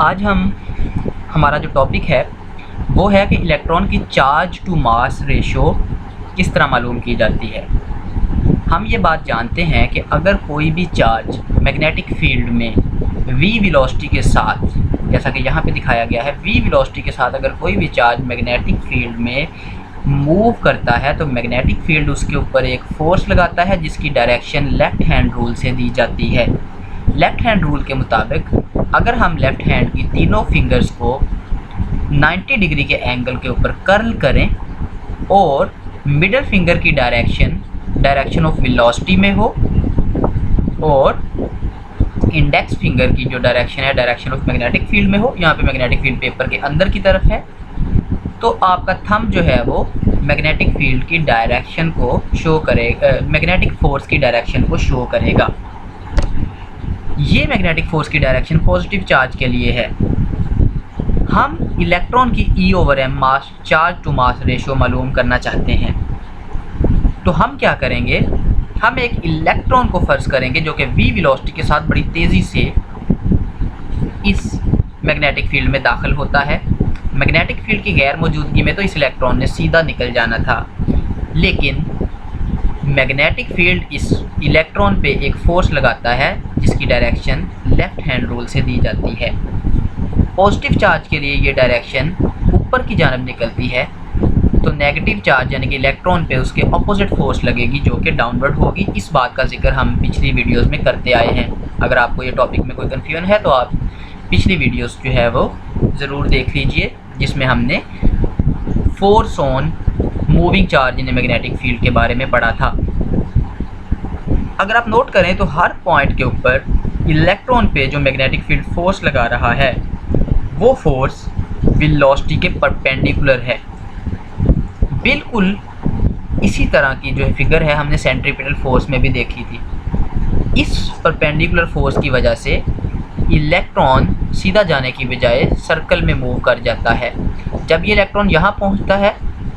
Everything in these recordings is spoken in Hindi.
आज हमारा जो टॉपिक है वो है कि इलेक्ट्रॉन की चार्ज टू मास रेशो किस तरह मालूम की जाती है। हम ये बात जानते हैं कि अगर कोई भी चार्ज मैग्नेटिक फील्ड में v वेलोसिटी के साथ, जैसा कि यहाँ पे दिखाया गया है, v वेलोसिटी के साथ अगर कोई भी चार्ज मैग्नेटिक फील्ड में मूव करता है तो मैग्नेटिक फील्ड उसके ऊपर एक फोर्स लगाता है जिसकी डायरेक्शन लेफ़्ट हैंड रूल से दी जाती है। लेफ़्ट हैंड रूल के मुताबिक अगर हम लेफ़्ट हैंड की तीनों फिंगर्स को 90 डिग्री के एंगल के ऊपर कर्ल करें और मिडल फिंगर की डायरेक्शन ऑफ वेलोसिटी में हो और इंडेक्स फिंगर की जो डायरेक्शन है डायरेक्शन ऑफ मैग्नेटिक फील्ड में हो, यहाँ पे मैग्नेटिक फील्ड पेपर के अंदर की तरफ है, तो आपका थंब जो है वो मैग्नेटिक फील्ड की डायरेक्शन को शो करेगा, मैग्नेटिक फोर्स की डायरेक्शन को शो करेगा। ये मैग्नेटिक फोर्स की डायरेक्शन पॉजिटिव चार्ज के लिए है। हम इलेक्ट्रॉन की E/m mass charge to mass ratio मालूम करना चाहते हैं, तो हम क्या करेंगे, हम एक इलेक्ट्रॉन को फर्ज करेंगे जो कि v वेलोसिटी के साथ बड़ी तेज़ी से इस मैग्नेटिक फील्ड में दाखिल होता है। मैग्नेटिक फील्ड की गैर मौजूदगी में तो इस इलेक्ट्रॉन ने सीधा निकल जाना था, लेकिन मैग्नेटिक फील्ड इस इलेक्ट्रॉन पे एक फोर्स लगाता है जिसकी डायरेक्शन लेफ़्ट हैंड रूल से दी जाती है। पॉजिटिव चार्ज के लिए ये डायरेक्शन ऊपर की जानब निकलती है, तो नेगेटिव चार्ज यानी कि इलेक्ट्रॉन पे उसके ऑपोजिट फोर्स लगेगी जो कि डाउनवर्ड होगी। इस बात का जिक्र हम पिछली वीडियोस में करते आए हैं। अगर आपको ये टॉपिक में कोई कन्फ्यूजन है तो आप पिछली वीडियोस जो है वो ज़रूर देख लीजिए, जिसमें हमने force on moving charge in magnetic field के बारे में पढ़ा था। अगर आप नोट करें तो हर पॉइंट के ऊपर इलेक्ट्रॉन पे जो मैग्नेटिक फील्ड फोर्स लगा रहा है वो फोर्स वेलोसिटी के परपेंडिकुलर है। बिल्कुल इसी तरह की जो फिगर है हमने सेंट्रीपिटल फोर्स में भी देखी थी। इस परपेंडिकुलर फोर्स की वजह से इलेक्ट्रॉन सीधा जाने की बजाय सर्कल में मूव कर जाता है। जब ये इलेक्ट्रॉन यहाँ पहुँचता है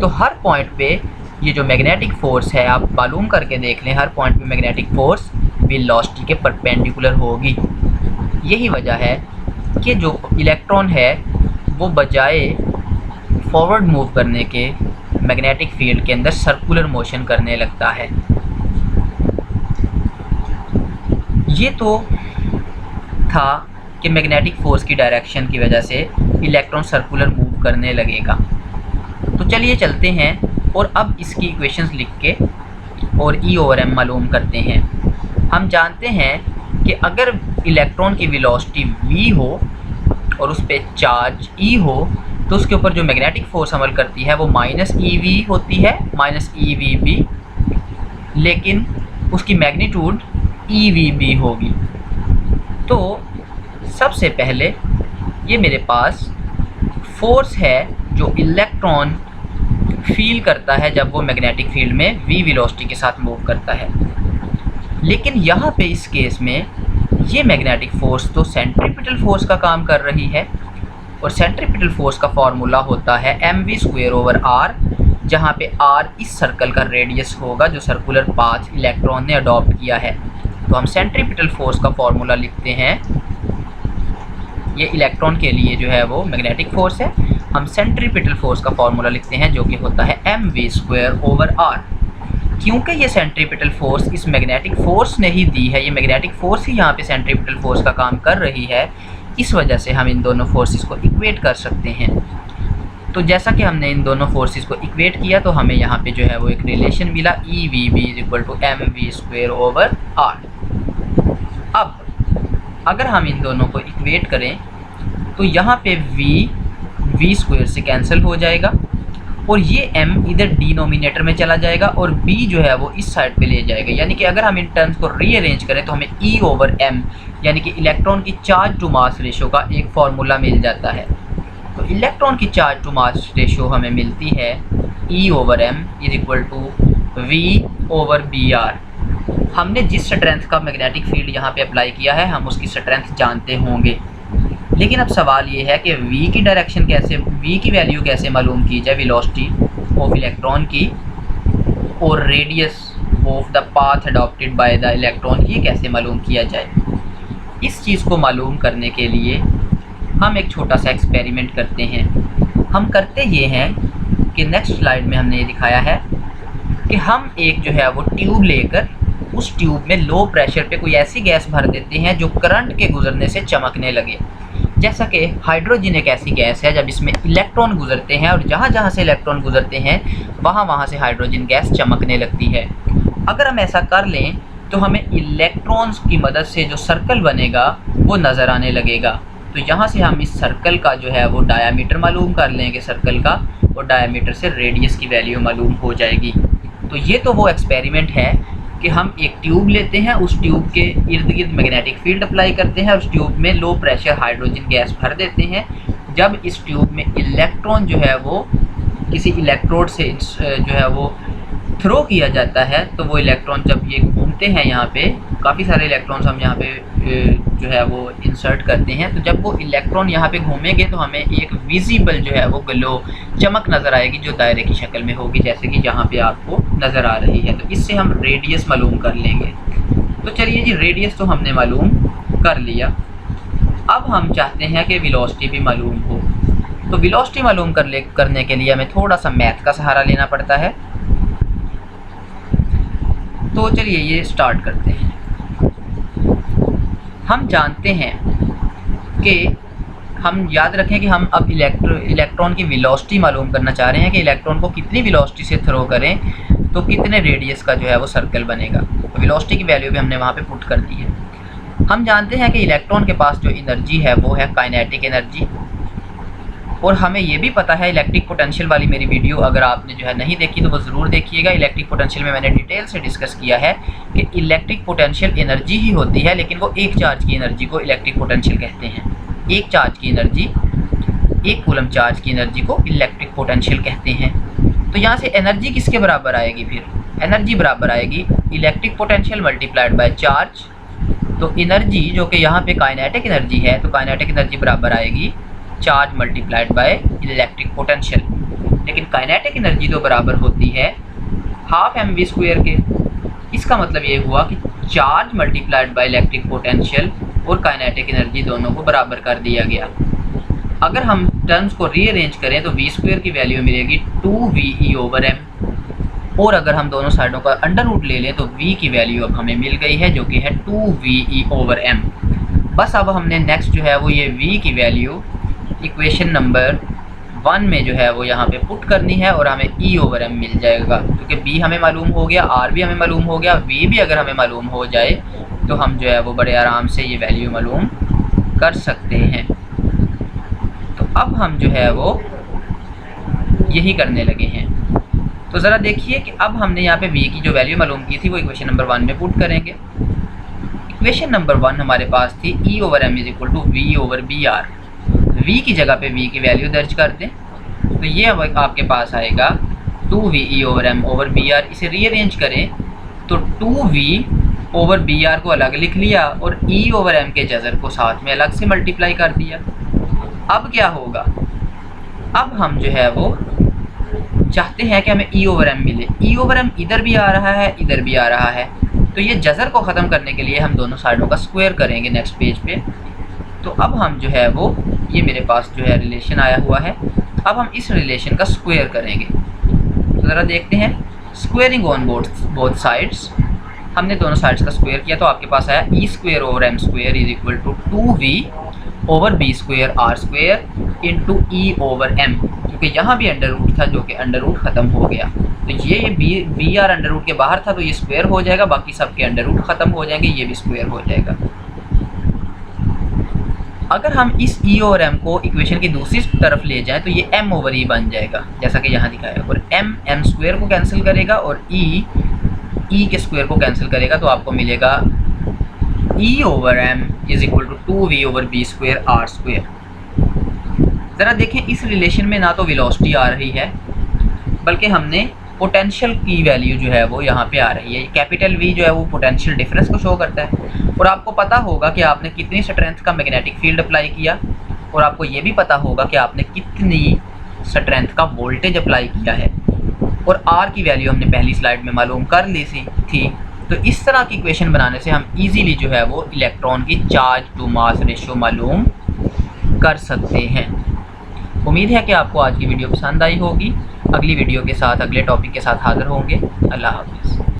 तो हर पॉइंट पे ये जो मैग्नेटिक फोर्स है, आप मालूम करके देख लें, हर पॉइंट पे मैग्नेटिक फोर्स वेलोसिटी के परपेंडिकुलर होगी। यही वजह है कि जो इलेक्ट्रॉन है वो बजाय फॉरवर्ड मूव करने के मैग्नेटिक फील्ड के अंदर सर्कुलर मोशन करने लगता है। ये तो था कि मैग्नेटिक फोर्स की डायरेक्शन की वजह से इलेक्ट्रॉन सर्कुलर मूव करने लगेगा। तो चलिए चलते हैं और अब इसकी इक्वेशंस लिख के और E/m मालूम करते हैं। हम जानते हैं कि अगर इलेक्ट्रॉन की वेलोसिटी v हो और उस पर चार्ज E हो तो उसके ऊपर जो मैग्नेटिक फोर्स अमल करती है वो -eV होती है, -eVB, लेकिन उसकी मैग्नीट्यूड eVB होगी। तो सबसे पहले ये मेरे पास फोर्स है जो इलेक्ट्रॉन फील करता है जब वो मैग्नेटिक फील्ड में v वेलोसिटी के साथ मूव करता है। लेकिन यहाँ पे इस केस में ये मैग्नेटिक फोर्स तो सेंट्रीपिटल फोर्स का काम कर रही है, और सेंट्रीपिटल फोर्स का फार्मूला होता है mv²/r, जहाँ पे r इस सर्कल का रेडियस होगा जो सर्कुलर पाथ इलेक्ट्रॉन ने अडॉप्ट किया है। तो हम सेंट्रीपिटल फोर्स का फार्मूला लिखते हैं, ये इलेक्ट्रॉन के लिए जो है वो मैग्नेटिक फोर्स है, हम सेंट्रीपिटल फोर्स का फार्मूला लिखते हैं जो कि होता है mv²/r। क्योंकि ये सेंट्रीपिटल फोर्स इस मैग्नेटिक फोर्स ने ही दी है, ये मैग्नेटिक फोर्स ही यहाँ पे सेंट्रीपिटल फोर्स का काम कर रही है, इस वजह से हम इन दोनों फोर्सेस को इक्वेट कर सकते हैं। तो जैसा कि हमने इन दोनों फोर्सेस को इक्वेट किया तो हमें यहाँ पे जो है वो एक रिलेशन मिला, EVB = mv²/r। अब अगर हम इन दोनों को इक्वेट करें तो यहाँ पे v² से कैंसिल हो जाएगा और ये m इधर डिनोमिनेटर में चला जाएगा और b जो है वो इस साइड पे ले जाएगा। यानी कि अगर हम इन टर्म्स को रीअरेंज करें तो हमें E/m यानी कि इलेक्ट्रॉन की चार्ज टू मास रेशो का एक फार्मूला मिल जाता है। तो इलेक्ट्रॉन की चार्ज टू मास रेशो हमें मिलती है E/m = v/br। हमने जिस स्ट्रेंथ का मैग्नेटिक फील्ड यहाँ पे अप्लाई किया है हम उसकी स्ट्रेंथ जानते होंगे, लेकिन अब सवाल ये है कि v की डायरेक्शन कैसे, v की वैल्यू कैसे मालूम की जाए वेलोसिटी ऑफ इलेक्ट्रॉन की, और radius of the path adopted by the electron ये कैसे मालूम किया जाए। इस चीज़ को मालूम करने के लिए हम एक छोटा सा एक्सपेरिमेंट करते हैं। हम करते ये हैं कि नेक्स्ट स्लाइड में हमने ये दिखाया है कि हम एक जो है वो ट्यूब लेकर उस ट्यूब में लो प्रेशर पे कोई ऐसी गैस भर देते हैं जो करंट के गुजरने से चमकने लगे। जैसा कि हाइड्रोजन एक ऐसी गैस है जब इसमें इलेक्ट्रॉन गुजरते हैं और जहाँ जहाँ से इलेक्ट्रॉन गुजरते हैं वहाँ से हाइड्रोजन गैस चमकने लगती है। अगर हम ऐसा कर लें तो हमें इलेक्ट्रॉन्स की मदद से जो सर्कल बनेगा वो नज़र आने लगेगा। तो यहाँ से हम इस सर्कल का जो है वो डायामीटर मालूम कर लेंगे सर्कल का, और डायामीटर से रेडियस की वैल्यू मालूम हो जाएगी। तो ये तो वो एक्सपेरिमेंट है कि हम एक ट्यूब लेते हैं, उस ट्यूब के इर्द गिर्द मैग्नेटिक फील्ड अप्लाई करते हैं और उस ट्यूब में लो प्रेशर हाइड्रोजन गैस भर देते हैं। जब इस ट्यूब में इलेक्ट्रॉन जो है वो किसी इलेक्ट्रोड से जो है वो थ्रो किया जाता है, तो वो इलेक्ट्रॉन जब ये घूमते हैं, यहाँ पे काफ़ी सारे इलेक्ट्रॉन्स हम यहाँ पे जो है वो इंसर्ट करते हैं, तो जब वो इलेक्ट्रॉन यहाँ पे घूमेंगे तो हमें एक विजिबल जो है वो ग्लो चमक नज़र आएगी जो दायरे की शक्ल में होगी, जैसे कि यहाँ पे आपको नज़र आ रही है। तो इससे हम रेडियस मालूम कर लेंगे। तो चलिए जी, रेडियस तो हमने मालूम कर लिया। अब हम चाहते हैं कि वेलोसिटी भी मालूम हो। तो वेलोसिटी मालूम करने के लिए हमें थोड़ा सा मैथ का सहारा लेना पड़ता है। तो चलिए ये स्टार्ट करते हैं। हम जानते हैं कि हम याद रखें कि हम अब इलेक्ट्रॉन की वेलोसिटी मालूम करना चाह रहे हैं कि इलेक्ट्रॉन को कितनी वेलोसिटी से थ्रो करें तो कितने रेडियस का जो है वो सर्कल बनेगा। तो वेलोसिटी की वैल्यू भी हमने वहाँ पे पुट कर दी है। हम जानते हैं कि इलेक्ट्रॉन के पास जो एनर्जी है वो है काइनेटिक एनर्जी, और हमें ये भी पता है इलेक्ट्रिक पोटेंशियल वाली मेरी वीडियो अगर आपने जो है नहीं देखी तो वो ज़रूर देखिएगा। इलेक्ट्रिक पोटेंशियल में मैंने डिटेल से डिस्कस किया है कि इलेक्ट्रिक पोटेंशियल एनर्जी ही होती है, लेकिन वो एक चार्ज की एनर्जी को इलेक्ट्रिक पोटेंशियल कहते हैं। एक चार्ज की एनर्जी, एक कूलम चार्ज की एनर्जी को इलेक्ट्रिक पोटेंशियल कहते हैं। तो यहाँ से एनर्जी किसके बराबर आएगी? फिर एनर्जी बराबर आएगी electric potential multiplied by charge. तो एनर्जी जो कि यहाँ पे काइनेटिक एनर्जी है, तो काइनेटिक एनर्जी बराबर आएगी charge multiplied by electric potential. लेकिन काइनेटिक एनर्जी तो बराबर होती है हाफ mv² के। इसका मतलब ये हुआ कि charge multiplied by electric potential और काइनेटिक एनर्जी दोनों को बराबर कर दिया गया। अगर हम टर्म्स को रीअरेंज करें तो v² की वैल्यू मिलेगी 2ve/m, और अगर हम दोनों साइडों का अंडर रूट ले लें तो v की वैल्यू अब हमें मिल गई है जो कि है 2ve/m। बस अब हमने नेक्स्ट जो है वो ये v की वैल्यू इक्वेशन नंबर 1 में जो है वो यहाँ पे पुट करनी है और हमें e/m मिल जाएगा, क्योंकि b हमें मालूम हो गया, r भी हमें मालूम हो गया, v भी अगर हमें मालूम हो जाए तो हम जो है वो बड़े आराम से ये वैल्यू मालूम कर सकते हैं। तो अब हम जो है वो यही करने लगे हैं। तो ज़रा देखिए कि अब हमने यहाँ पे v की जो वैल्यू मालूम की थी वो इक्वेशन नंबर 1 में पुट करेंगे। इक्वेशन नंबर 1 हमारे पास थी e/m = v/br। v की जगह पे v की वैल्यू दर्ज कर दें तो ये अब आपके पास आएगा 2ve/m/br। इसे रीअरेंज करें तो 2v/br को अलग लिख लिया और e/m के जज़र को साथ में अलग से मल्टीप्लाई कर दिया। अब क्या होगा? अब हम जो है वो चाहते हैं कि हमें e/m मिले। e/m इधर भी आ रहा है, इधर भी आ रहा है, तो ये जज़र को ख़त्म करने के लिए हम दोनों साइडों का स्क्वायर करेंगे नेक्स्ट पेज पे। तो अब हम जो है वो ये मेरे पास जो है रिलेशन आया हुआ है, अब हम इस रिलेशन का स्क्वायर करेंगे। तो ज़रा देखते हैं, स्क्वेयरिंग ऑन बोथ साइड्स। हमने दोनों साइड्स का स्क्वायर किया तो आपके पास आया e²/m² = 2v/b²r² × e/m, क्योंकि यहाँ भी अंडर रूट था जो कि अंडर रूट ख़त्म हो गया। तो ये br अंडर रूट के बाहर था तो ये स्क्वायर हो जाएगा, बाकी सब के अंडर रूट ख़त्म हो जाएंगे, ये भी स्क्वायर हो जाएगा। अगर हम इस e/m को इक्वेशन की दूसरी तरफ ले जाएं तो ये m/e बन जाएगा जैसा कि यहाँ दिखाया, और m² को कैंसिल करेगा और e के स्क्वायर को कैंसिल करेगा तो आपको मिलेगा e/m = 2v/b²r²। ज़रा देखें इस रिलेशन में ना तो वेलोसिटी आ रही है बल्कि हमने पोटेंशियल की वैल्यू जो है वो यहाँ पे आ रही है। कैपिटल V जो है वो पोटेंशियल डिफरेंस को शो करता है, और आपको पता होगा कि आपने कितनी स्ट्रेंथ का मैग्नेटिक फील्ड अप्लाई किया, और आपको ये भी पता होगा कि आपने कितनी स्ट्रेंथ का वोल्टेज अप्लाई किया है, और R की वैल्यू हमने पहली स्लाइड में मालूम कर ली थी। तो इस तरह की इक्वेशन बनाने से हम ईजीली जो है वो इलेक्ट्रॉन की चार्ज टू मास रेशियो मालूम कर सकते हैं। उम्मीद है कि आपको आज की वीडियो पसंद आई होगी। अगली वीडियो के साथ, अगले टॉपिक के साथ हाज़िर होंगे। अल्लाह हाफ़िज़।